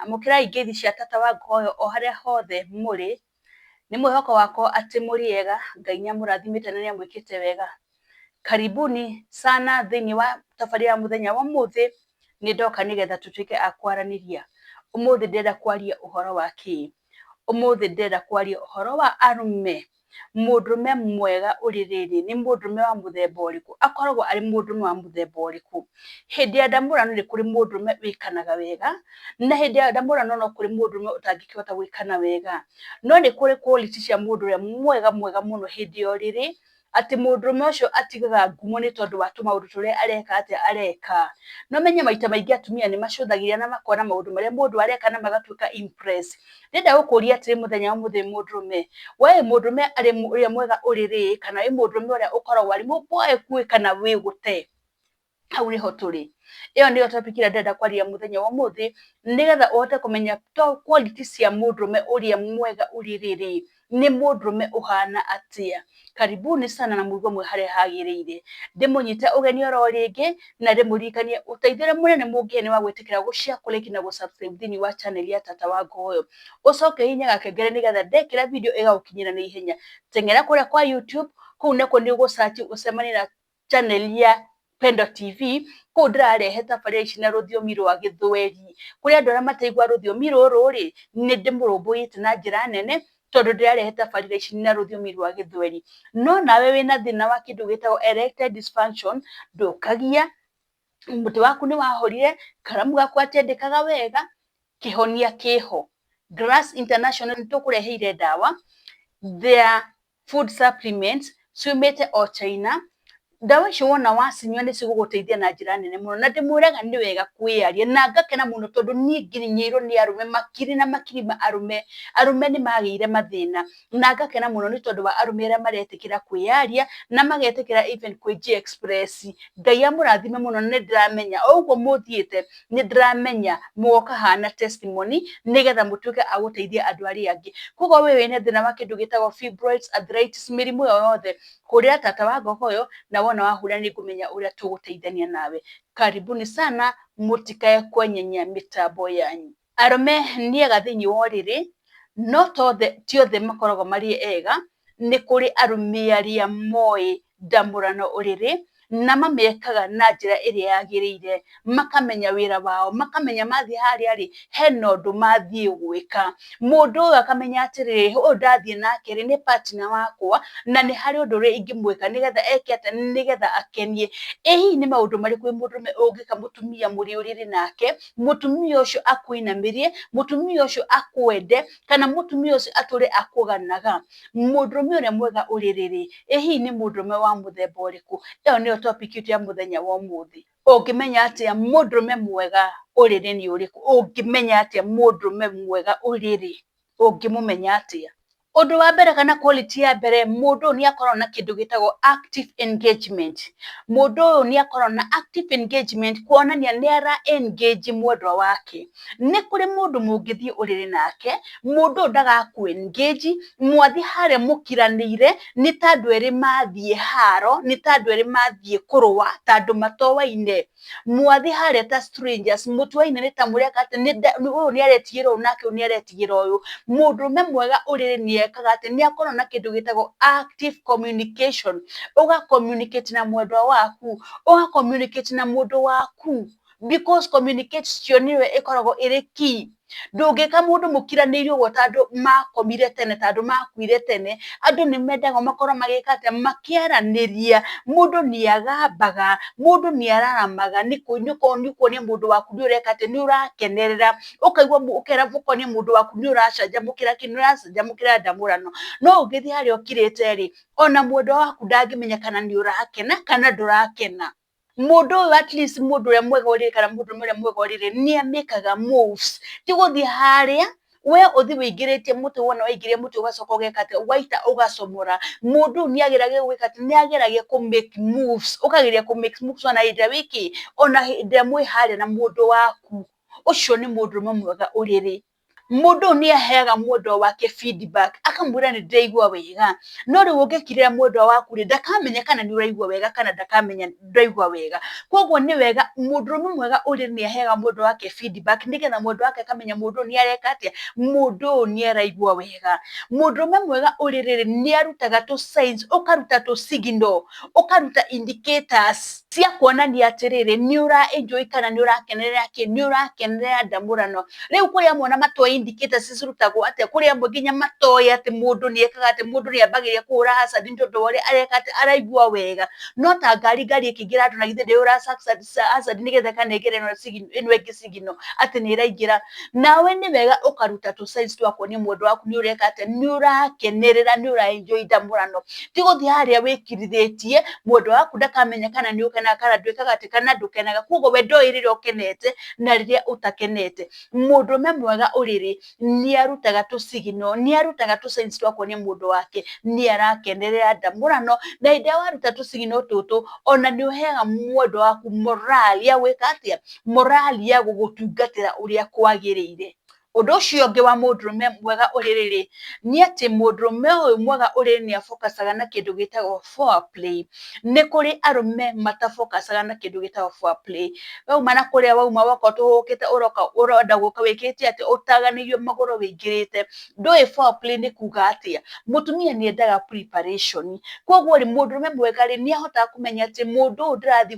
Mukirai ngeithi cia tata wa Ngoyo o haria hothe muri ni mwihoko wakwa ati muri ega Ngai niamurathimite na niamwikite wega. Karibuni sana thiini wa tabarira muthenya wa muthi ni ndoka nigetha tutuike a kwaraniria. Umuthi ndenda kwaria uhoro wa ki? Umuthi ndenda kwaria uhoro wa arume. Mundume mwega uririri ni mundume wa muthemba uriku? Akoragwo ari mundume wa muthemba uriku? Hindi ya ndamurano ni kuri mundume wikanaga wega na hindi ya ndamurano no kuri mundume utangikihota gwikana wega. No ni kuri quality cia mundu uria mwega muno hindi ya uriri ati mundume ucio atigaga ngumo ni tondu wa tumaundu turia areka. No menye maita maingi atumia ni macuthagiria na makona maundu maria mundu areka na magatuika impress. Ndenda gukuria ati muthenya wa muthi mundume, we mundume ari uria mwega uriri kana wi mundume uria ukoragwo ari muboe kui kana wi gute? Hau niho turi. Iyo niyo topic ira ndenda kwaria muthenya wa muthi nigetha uhote kumenya quality cia mundume uria mwega uririri ni mundume uhana atia. Karibuni sana na muigwe mwe haria hagiriire. Ndimunyite ugeni oro ringi na ndimuririkanie uteithio munene mungie ni wa gwitikira gushare kulike na gusubscribe thini wa channel ya Tata wa Ngoyo. Ucoke hinya gakengere nigetha ndekira video igagukinyira na ihenya. Tengera kuria kwa YouTube kuu nako ni ugusearch ucemani na channel ya Pendo TV kuu ndirarehe tabarira ici na ruthiomi rwa Githweri. Kuri andu aria mataigua ruthiomi ruru ri ni ndimurumbuite na njira nene tondu ndirarehe tabarira ici na ruthiomi rwa Githweri. No nawe wina thina wa kindu gitagwo erectile dysfunction ndukagia, muti waku ni wahorire, karamu gaku atiendekaga wega, kihonia kiho. Grass International nitukureheire dawa, their food supplements ciumite o China. Dawa icio wona wacinyua ni ciguguteithia na njira nene muno na ndimwiraga ni wega kwiaria na ngakena muno tondu ni ngirinyiirwo ni arume makiri na makiri ma arume ni magiire mathina na ngakena muno ni tondu wa arume aria maretikira kwiaria na magetikira even kwi express. Ngai amurathime muno ni ndiramenya oguo muthiite ni ndiramenya mugoka hana testimony nigetha mutuike a guteithia andu aria angi. Koguo we wina thina wa kindu gitagwo fibroids, arthritis, mirimu yothe kuria Tata wa Ngoyo na wona wahura ni ngumenya uria tuguteithania nawe. Karibuni sana, mutikae kwenyenya mitambo yanyu. Arume ni ega thiini wa uriri no ti othe makoragwo mari ega. Ni kuri arume aria moi ndamurano uriri na mamekaga na njira iria yagiriire, makamenya wira wao, makamenya mathie haria ri hena undu mathie gwika. Mundu uyu akamenya atiri uyu ndathie nake ri ni partner wakwa na ni hari undu ri ingimwika nigetha eke atia nigetha akenie. Hihi ni maundu mariku mundume ungika mutumia muri uriri nake, mutumia ucio akuinamirie, mutumia ucio akwende kana mutumia ucio ature akuganaga? Mundume uria mwega uririri hihi ni mundume wa muthemba uriku? Iyo ni topic ya muthenya wa umuthi. Ungimenya atia mundume mwega uriri ni uriku? Ungimenya atia mundume mwega uriri? Ungimumenya atia? Undu wa mbere kana quality ya mbere, mundu ni akorwo na kindu gitagwo active engagement. Mundu ni akorwo na active engagement kuonania ni ara engage mwendwa wake. Ni kuri mundu mungithie uriri nake, mundu ndagaku engage, mwathi haria mukiraniire ni tandu eri mathie haro, ni tandu eri mathie kurwa, tandu matowaine. Mwathi haria ta strangers, mutwaine ni ta mureka ati uyu ni aretigira uyu nake uyu ni aretigira uyu. Mundume mwega uriri ni ekaga ati ni akorwo na kindu gitagwo active communication. Uga communicate na mwendwa waku, uga communicate na mundu waku, because communication niwe ikoragwo iri key. Ndungika mundu mukiraniire uguo tandu makomire tene, tandu makuire tene. Andu ni mendaga makorwo magika atia makiaraniria. Mundu ni agambaga, mundu ni araramaga, ni kuonia mundu waku ni ureka atia, ni urakenerera, ukaigua ukera mukonia mundu waku ni uracanjamukira ki, ni uracanjamukira ndamurano. No ungithie haria ukirite ri ona mwendwa waku ndangimenya kana ni urakena kana ndurakena. Mundu at least mundu uria mwega uriri kana mundu uria mwega uriri ni amekaga moves. Ti guthie haria we uthi wingiritie muti, wona waingiria muti ugacoka ugeka atia, waita ugacomora. Mundu ni ageragia gwika atia, ni ageragia ku make moves, ukageria ku make moves ona hindira wiki ona hindira mwi haria na mundu waku. Ucio ni mundu mwega uriri. mundu ni aheaga mundu wake feedback akamwira ni ndaigua wega no riu ungikirira mundu waku ri ndakamenya kana ni uraigua wega kana ndakamenya ndaigua wega koguo ni wega mundurume mwega uri ni aheaga mundu wake feedback nigetha mundu wake akamenya mundu ni areka atia mundu ni araigua wega mundurume mwega uri riri ni arutaga tu signs ukaruta tu signal ukaruta indicators cia kuonania atiriri ni ura enjoy kana ni urakenerera ki ni urakenerera ndamurano riu kuria mwana matoya indicators cirutagwo atia kuria amwe nginya matoya ati mundu ni ekaga ati mundu ni ambagiria kuhura hazard ntondu wa uria areka ati araigua wega no ta ngari ikingira andu na githe ndi ura hazard nigetha kanengere ino ingi signal ati ni iraingira nawe ni wega ukaruta tu signs twa kuonia mundu waku ni ureka ati ni urakenerera ni ura enjoy ndamurano ti guthia haria wikirithitie mundu waku ndakamenya kana ni ukena kana ndwikaga ati kana ndukenaga koguo we ndoi riria ukenete na riria utakenete mundurume mwega uriri ni arutaga tu signal ni arutaga tu signs twa kuonia mundu wake ni arakenerera ndamurano na inde waruta tu signal tutu ona ni uheaga mundu waku morali ya gwika atia morali ya gugutungatira uria kwagirire undu ucio ungi wa mundurume mwega uririri ni ati mundurume uyu mwega uriri ni afokasaga na kindu gitagwo foreplay ni kuri arume matafokasaga na kindu gitagwo foreplay wauma na kuria wauma wako tuhukite uroka uronda guka wikite ati utaganirio maguru wingirite ndui foreplay ni kuga atia mutumia ni endaga preparation koguo ri mundurume mwega ri ni ahota kumenya ati mundu ndirathi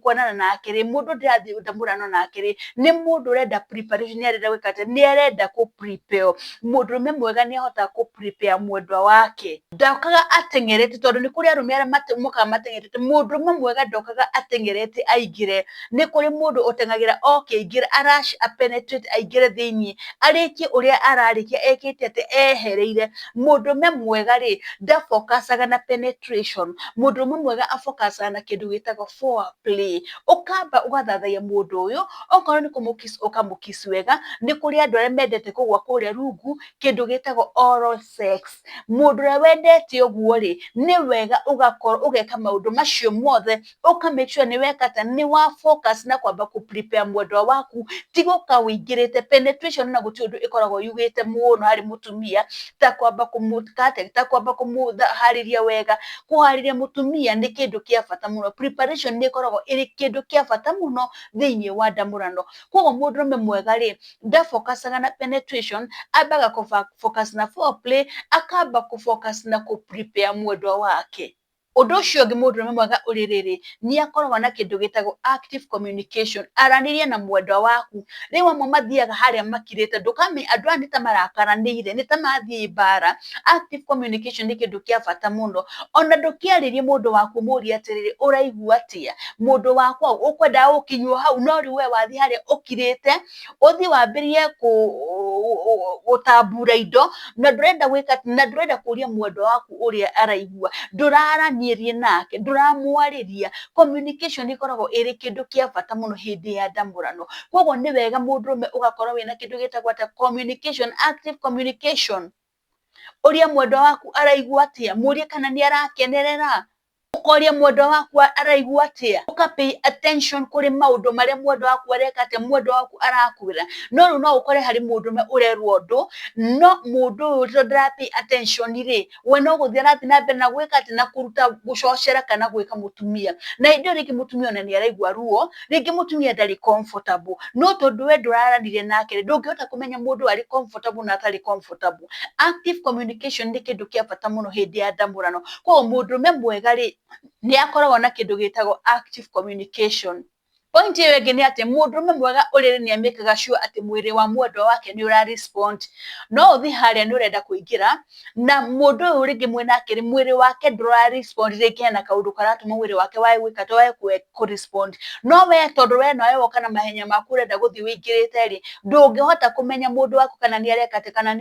kuonana nake ri mundu ndirathi ndamurano nake ri ni mundu urenda preparation ni arenda gwikate ni arenda ku prepare mundurume mwega ni ahota ku prepare mwendwa wake ndokaga atengerete tondu ni kuri arume aria muka matengerete mundurume mwega ndokaga atengerete aigire ni kuri mundu utengagira ingira arash penetrate aigire thiini arikie uria ararikia ekite ati ehereire mundurume mwega ri ndafokasaga na penetration mundurume mwega afokasaga na kindu gitagwo foreplay ukamba ugathathaiya mundu uyu okorwo ni kumukisi ukamukisi wega ni kuri andu aria mendete kugwa kuria rungu kindu gitagwo oral sex mundu uria wendete uguo ri ni wega ugakorwo ugeka maundu macio mothe uka make sure ni wekata ni wa focus na kwamba ku prepare mwendwa waku tiguka wingirite penetration na guti undu ikoragwo yugite muno hari mutumia ta kwamba kumukate ta kwamba kumuhariria wega kuhariria mutumia ni kindu kia bata muno preparation ni ikoragwo iri kindu kia bata muno thiini wa ndamurano koguo mundurume mwega ri ndafokasaga na penetration ambaga focus na foreplay akamba kufocus na ku prepare mwendwa wake undu ucio ungi mundurume mwega uririri ni akoragwo na kindu gitagwo active communication aranirie na mwendwa waku riu amwe mathiaga haria makirite ndukame andu ani ta marakaraniire ni ta mathii bara active communication ni kindu kia bata muno ona ndukiaririe mundu waku muria atiriri uraigua atia mundu wakwa ukwenda ukinywo hau no riu we wathi haria ukirite uthi wambirie gutambura indo na ndurenda gwika na ndurenda kuria mwendwa waku uria araigua nduraranirie nake nduramwariria communication ikoragwo iri kindu kia bata muno hindi ya ndamurano koguo ni wega mundurume ugakorwo wina kindu gitagwo communication active communication uria mwendwa waku araigua atia murie kana ni arakenerera ukoria mwendwa waku araigua atia ukapay attention kuri maundu maria mwendwa waku areka atia mwendwa waku arakwira no riu no ukore hari mundurume urerwo ndu no mundu uyu ndarapay attention ri we no guthia arathi na mbere na gwika ati na kuruta gucocera kana gwika mutumia na indio ringi mutumia ona ni araigua ruo ringi mutumia ndari comfortable no tondu we nduraranirie nake ndungihota kumenya mundu ari comfortable na atari comfortable active communication ni kindu kia bata muno hindi ya ndamurano koguo mundurume mwega ri ni akoragwo na kindu gitagwo active communication point iyo ingi ni ati mundurume mwega uriri ni amekaga sure ati mwiri wa mwendwa wake ni ura respond no uthi haria ni urenda kuingira na mundu uyu ringi mwenake ri mwiri wake ndura respond ringi na kaundu karatuma mwiri wake wae gwika to wae ku respond no we tondu we nawe woka na mahenya maku urenda guthi wingirite ri ndungihota kumenya mundu waku kana ni areka ati kana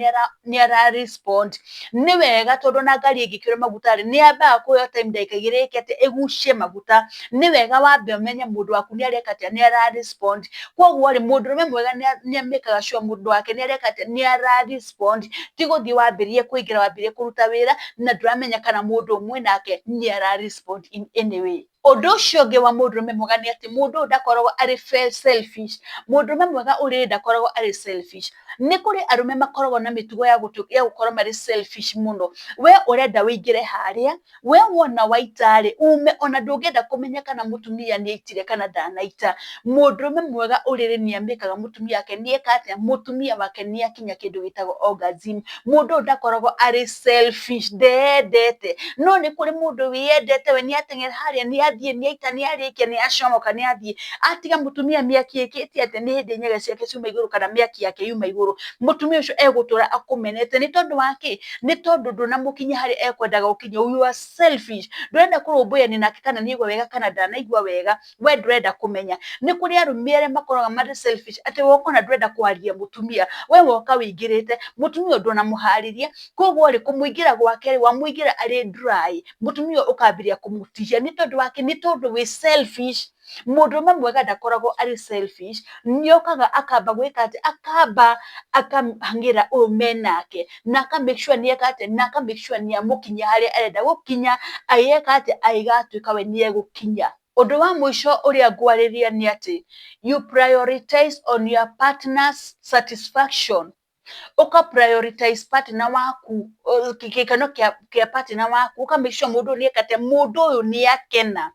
ni ara respond ni wega tondu na ngari ingikirwo maguta ri ni ambaga kuyo time ndaikagire iki ati egucie maguta ni wega wambe umenye mundu waku ni areka ati ni ara respond koguo ri mundurume mwega ni amekaga sure mundu wake ni areka ati ni ara respond tiguthi wambirie kuingira wambirie kuruta wira na nduramenya kana mundu umwe nake ni ara respond in any way undu ucio ungi wa mundurume mwega ni ati mundu ndakoragwo ari selfish mundurume mwega uri ndakoragwo ari selfish nĩ kũrĩ arũme makoragwo na mĩtugo ya gũkorwo marĩ selfish mũno. We ũrenda wĩingĩre harĩa, we wona waita-rĩ ume, ona ndũngĩenda kũmenya kana mũtumia nĩ aitire kana ndanaita. Mũndũrũme mwega ũrĩrĩ nĩ amĩkaga mũtumia wake nĩeka atĩa, mũtumia wake nĩ akinya kĩndũ gĩtagwo orgasm. Mũndũ ũyũ ndakoragwo arĩ selfish, ndeyendete. No nĩ kũrĩ mũndũ wĩyendete, we nĩ ateng'era harĩa, nĩ athiĩ, nĩ aita, nĩ arĩkia, nĩ acomoka, nĩ athiĩ, atiga mũtumia mĩaki ĩkĩtie atĩ nĩ hĩndĩ nyaga ciake ciuma igũrũ kana mĩaki yake yuma igũrũ. Mũtumia ũcio egũtũra akũmenete. Nĩ tondũ wa kĩ? Nĩ tondũ ndũnamũkinyia harĩa ekwendaga gũkinya. You are selfish. Ndũrenda kũrũmbũyania nake kana nĩ aigua wega kana ndanaigua wega, we ndũrenda kũmenya. Nĩ kũrĩ arũme arĩa makoragwo marĩ selfish, atĩ woka ona ndũrenda kwarĩria mũtumia, we woka wĩingĩrĩte, mũtumia ũyũ ndũnamũharĩria, koguo-rĩ kũmũingĩra gwake-rĩ, wamũingĩra arĩ dry, mũtumia ũyũ ũkambĩrĩria kũmũtihia. Nĩ tondũ wa kĩ? Nĩ tondũ wĩ selfish. Mũndũrũme mwega ndakoragwo arĩ selfish, nĩokaga akamba gwĩka atĩ, akamba akahang'ĩra ũyũ menake, na aka make sure nĩeka atĩ, na aka make sure nĩamũkinyia harĩa arenda gũkinya, ageka atĩ, agatuĩka we nĩegũkinya. Ũndũ wa mũico ũrĩa ngwarĩria nĩ atĩ, you prioritize on your partner's satisfaction. Ũka prioritize partner waku, gĩkeno kĩa partner waku, ũka make sure mũndũ ũyũ nĩeka atĩa, mũndũ ũyũ nĩakena.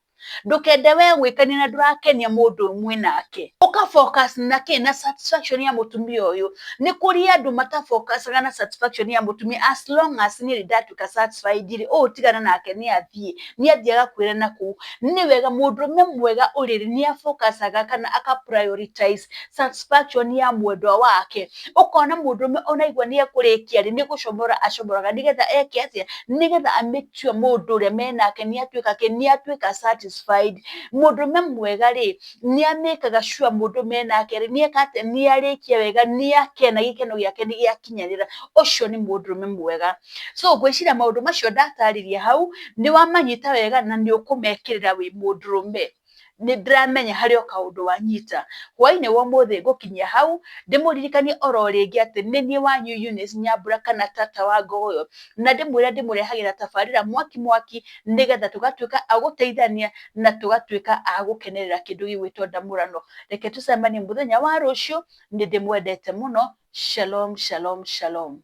Ndũkende we gwĩkenia na ndũrakenia mũndũ ũmwe nake. Ũka focus na kĩ? Na satisfaction ya mũtumia ũyũ. Nĩ kũrĩ andũ matafokacaga na satisfaction ya mũtumia, as long as niĩ ndatuĩka satisfied-rĩ, ũyũ tigana nake nĩ athiĩ agakwĩre na kũu. Nĩ wega mũndũrũme mwega ũrĩrĩ nĩ afokacaga kana aka prioritize satisfaction ya mwendwa wake. Ũkona mũndũrũme onaigua nĩ ekũrĩkia-rĩ, nĩ gũcomora acomoraga nĩgetha eke atĩa, nĩgetha a make sure mũndũ ũrĩa menake nĩ atuĩka satisfied. Mũndũrũme mwega-rĩ nĩ amĩkaga sure mũndũ menake-rĩ nĩeka atĩ, nĩ arĩkia wega, nĩ akena, gĩkeno gĩake nĩ gĩakinyanĩra. Ũcio nĩ mũndũrũme mwega. So ngwĩciria maũndũ macio ndatarĩria hau nĩ wamanyita wega na nĩ ũkũmekĩrĩra wĩ mũndũrũme. Nĩ ndĩramenya harĩ o kaũndũ wanyita. Hwaĩ-inĩ wa ũmũthĩ ngũkinyia hau, ndĩmũririkanie oro rĩngĩ atĩ nĩ niĩ wanyu Eunice Nyambura kana Tata wa Ngogoyo, na ndĩmwĩre ndĩmũrehagĩra tabarĩra mwaki nĩgetha tũgatuĩka a gũteithania na tũgatuĩka a gũkenerera kĩndũ gĩgwĩtwo ndamũrano. Reke tũcemanie mũthenya wa rũciũ, nĩ ndĩmwendete mũno. Shalom, shalom, shalom.